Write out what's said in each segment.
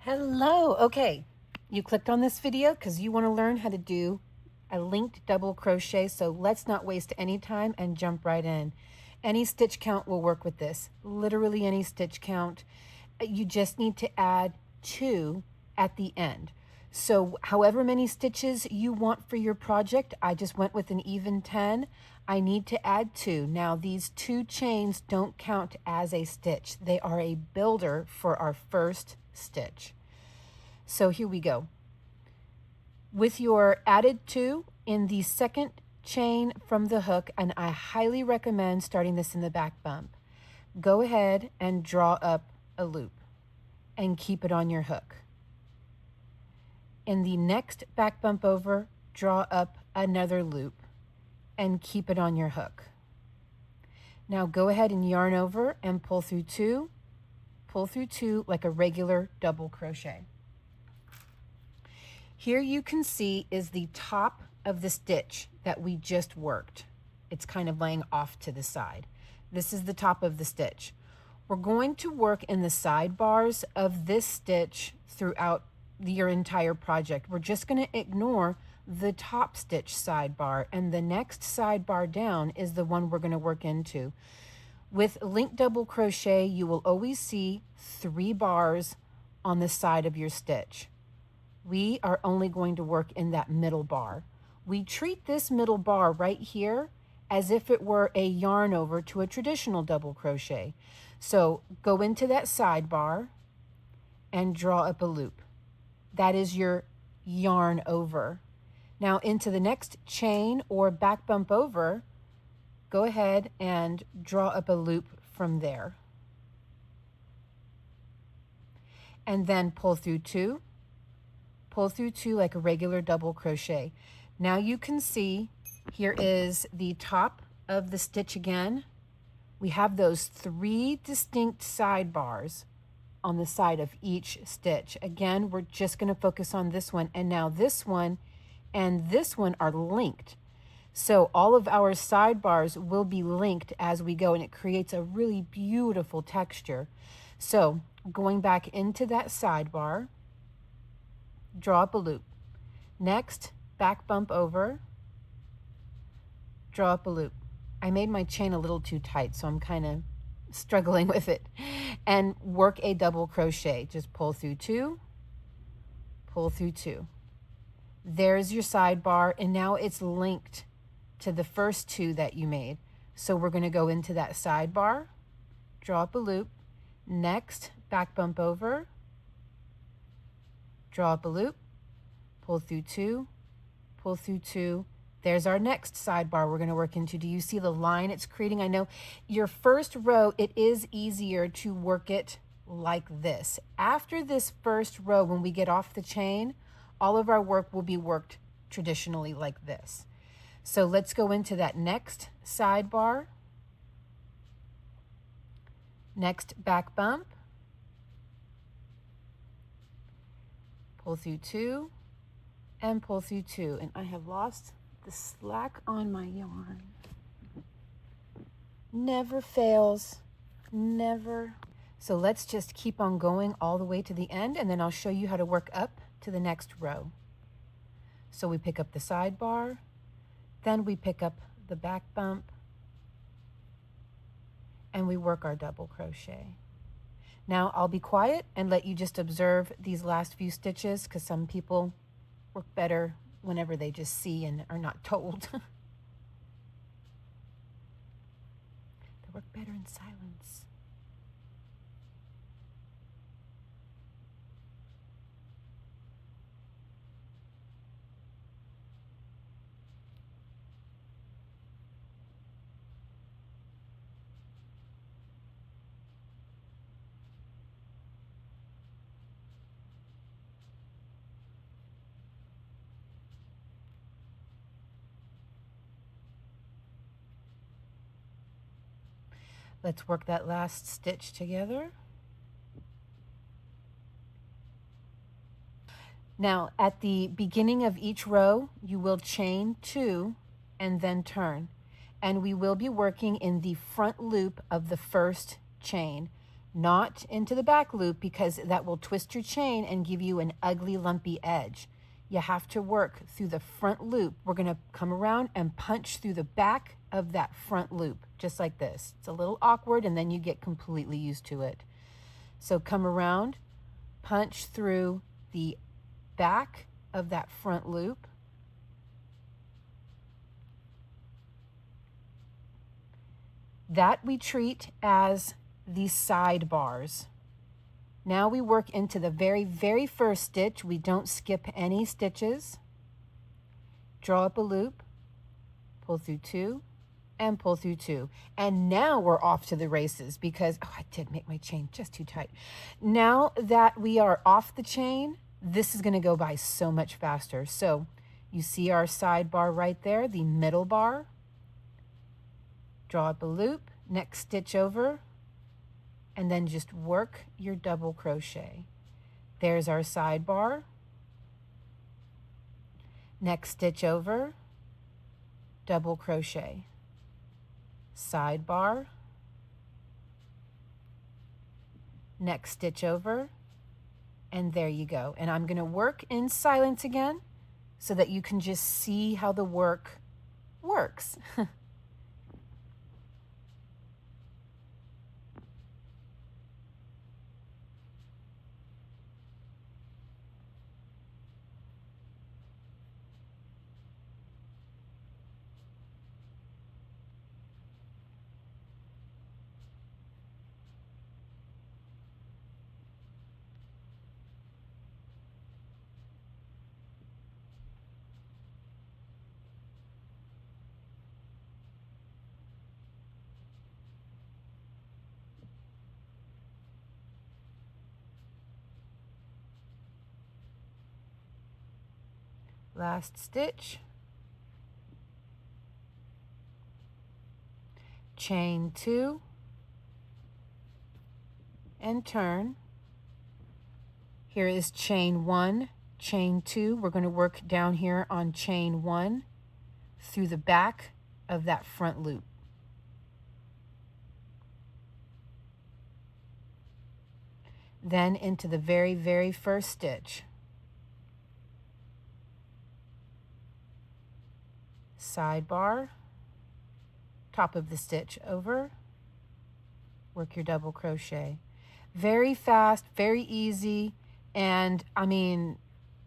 Hello. Okay, you clicked on this video because you want to learn how to do a linked double crochet. So let's not waste any time and jump right in. Any stitch count will work with this. Literally any stitch count. You just need to add 2 at the end. So however many stitches you want for your project, I just went with an even 10. I need to add 2. Now these 2 chains don't count as a stitch. They are a builder for our first stitch. So here we go. With your added 2 in the second chain from the hook, and I highly recommend starting this in the back bump, go ahead and draw up a loop and keep it on your hook. In the next back bump over, draw up another loop and keep it on your hook. Now go ahead and yarn over and pull through 2 like a regular double crochet. Here you can see is the top of the stitch that we just worked. It's kind of laying off to the side. This is the top of the stitch. We're going to work in the sidebars of this stitch throughout your entire project. We're just going to ignore the top stitch sidebar, and the next sidebar down is the one we're going to work into. With linked double crochet, you will always see 3 bars on the side of your stitch. We are only going to work in that middle bar. We treat this middle bar right here as if it were a yarn over to a traditional double crochet. So go into that sidebar and draw up a loop. That is your yarn over. Now into the next chain or back bump over, go ahead and draw up a loop from there. And then pull through 2 like a regular double crochet. Now you can see here is the top of the stitch again. We have those 3 distinct sidebars on the side of each stitch. Again, we're just going to focus on this one, and now this one and this one are linked. So all of our sidebars will be linked as we go, and it creates a really beautiful texture. So going back into that sidebar, draw up a loop. Next, back bump over, draw up a loop. I made my chain a little too tight, so I'm kind of struggling with it. And work a double crochet. Just pull through 2, pull through 2. There's your sidebar, and now it's linked to the first 2 that you made. So we're going to go into that sidebar, draw up a loop. Next, back bump over, draw up a loop, pull through 2, pull through 2. There's our next sidebar we're going to work into. Do you see the line it's creating? I know your first row, it is easier to work it like this. After this first row, when we get off the chain, all of our work will be worked traditionally like this. So let's go into that next sidebar. Next back bump. Pull through 2 and pull through 2. And I have lost the slack on my yarn. Never fails, never. So let's just keep on going all the way to the end, and then I'll show you how to work up to the next row. So we pick up the sidebar, then we pick up the back bump, and we work our double crochet. Now I'll be quiet and let you just observe these last few stitches, because some people work better whenever they just see and are not told. They work better in silence. Let's work that last stitch together. Now, at the beginning of each row, you will chain 2 and then turn. And we will be working in the front loop of the first chain. not into the back loop, because that will twist your chain and give you an ugly lumpy edge. You have to work through the front loop. We're going to come around and punch through the back of that front loop, just like this. It's a little awkward, and then you get completely used to it. So come around, punch through the back of that front loop. That we treat as the side bars. Now we work into the very, very first stitch. We don't skip any stitches. Draw up a loop, pull through 2, and pull through 2. And now we're off to the races, because, oh, I did make my chain just too tight. Now that we are off the chain, this is going to go by so much faster. So you see our side bar right there, the middle bar. Draw up a loop, next stitch over, and then just work your double crochet. There's our side bar. Next stitch over, double crochet. Side bar. Next stitch over, and there you go. And I'm going to work in silence again so that you can just see how the work works. Last stitch, chain 2, and turn. Here is chain 1, chain 2. We're going to work down here on chain 1 through the back of that front loop. Then into the very, very first stitch. Side bar, top of the stitch over, work your double crochet. Very fast, very easy, and I mean,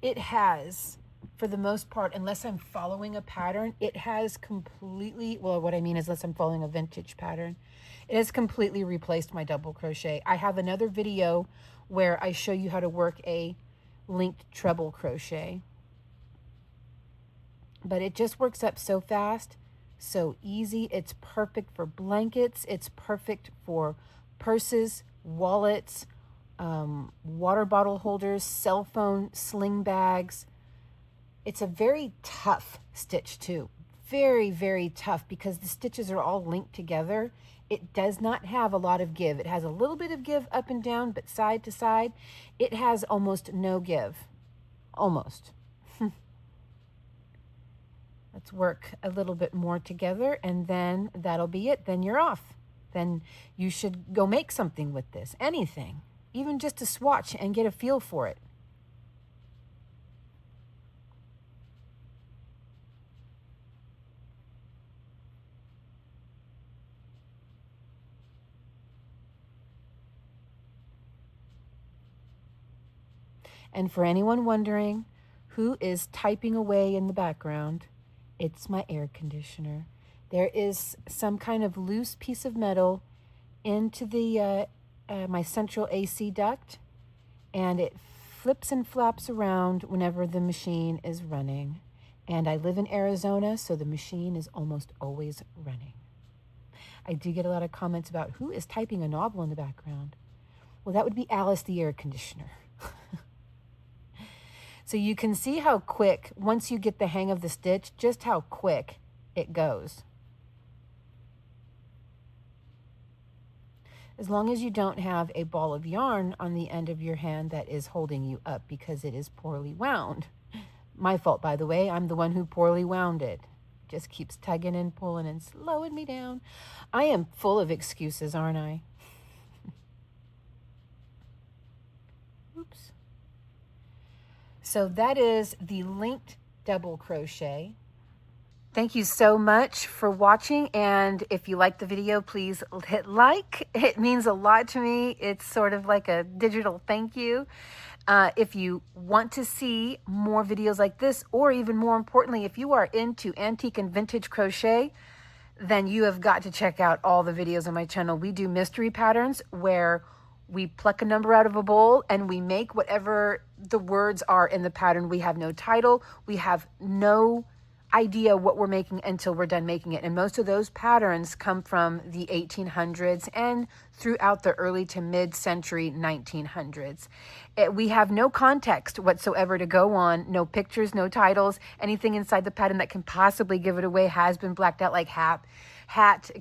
it has, for the most part, unless I'm following a pattern, it has completely, well, what I mean is unless I'm following a vintage pattern, it has completely replaced my double crochet. I have another video where I show you how to work a linked treble crochet. But it just works up so fast, so easy. It's perfect for blankets. It's perfect for purses, wallets, water bottle holders, cell phone, sling bags. It's a very tough stitch too. Very, very tough, because the stitches are all linked together. It does not have a lot of give. It has a little bit of give up and down, but side to side, it has almost no give. Almost. Let's work a little bit more together, and then that'll be it. Then you're off. Then you should go make something with this. Anything. Even just to swatch and get a feel for it. And for anyone wondering who is typing away in the background, it's my air conditioner. There is some kind of loose piece of metal into the my central AC duct, and it flips and flaps around whenever the machine is running. And I live in Arizona, so the machine is almost always running. I do get a lot of comments about who is typing a novel in the background. Well, that would be Alice the air conditioner. So you can see how quick, once you get the hang of the stitch, just how quick it goes. As long as you don't have a ball of yarn on the end of your hand that is holding you up because it is poorly wound. My fault, by the way. I'm the one who poorly wound it. Just keeps tugging and pulling and slowing me down. I am full of excuses, aren't I? So that is the linked double crochet. Thank you so much for watching, and if you like the video, please hit like. It means a lot to me. It's sort of like a digital thank you. If you want to see more videos like this, or even more importantly, if you are into antique and vintage crochet, then you have got to check out all the videos on my channel. We do mystery patterns where we pluck a number out of a bowl and we make whatever the words are in the pattern. We have no title. We have no idea what we're making until we're done making it. And most of those patterns come from the 1800s and throughout the early to mid-century 1900s. We have no context whatsoever to go on, no pictures, no titles. Anything inside the pattern that can possibly give it away has been blacked out, like hat,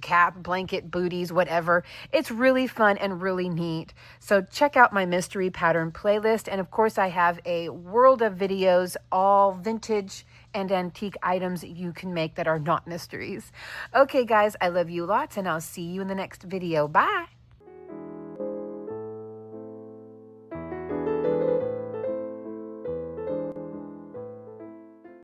cap, blanket, booties, whatever. It's really fun and really neat. So check out my mystery pattern playlist. And of course, I have a world of videos, all vintage and antique items you can make that are not mysteries. Okay, guys, I love you lots, and I'll see you in the next video. Bye.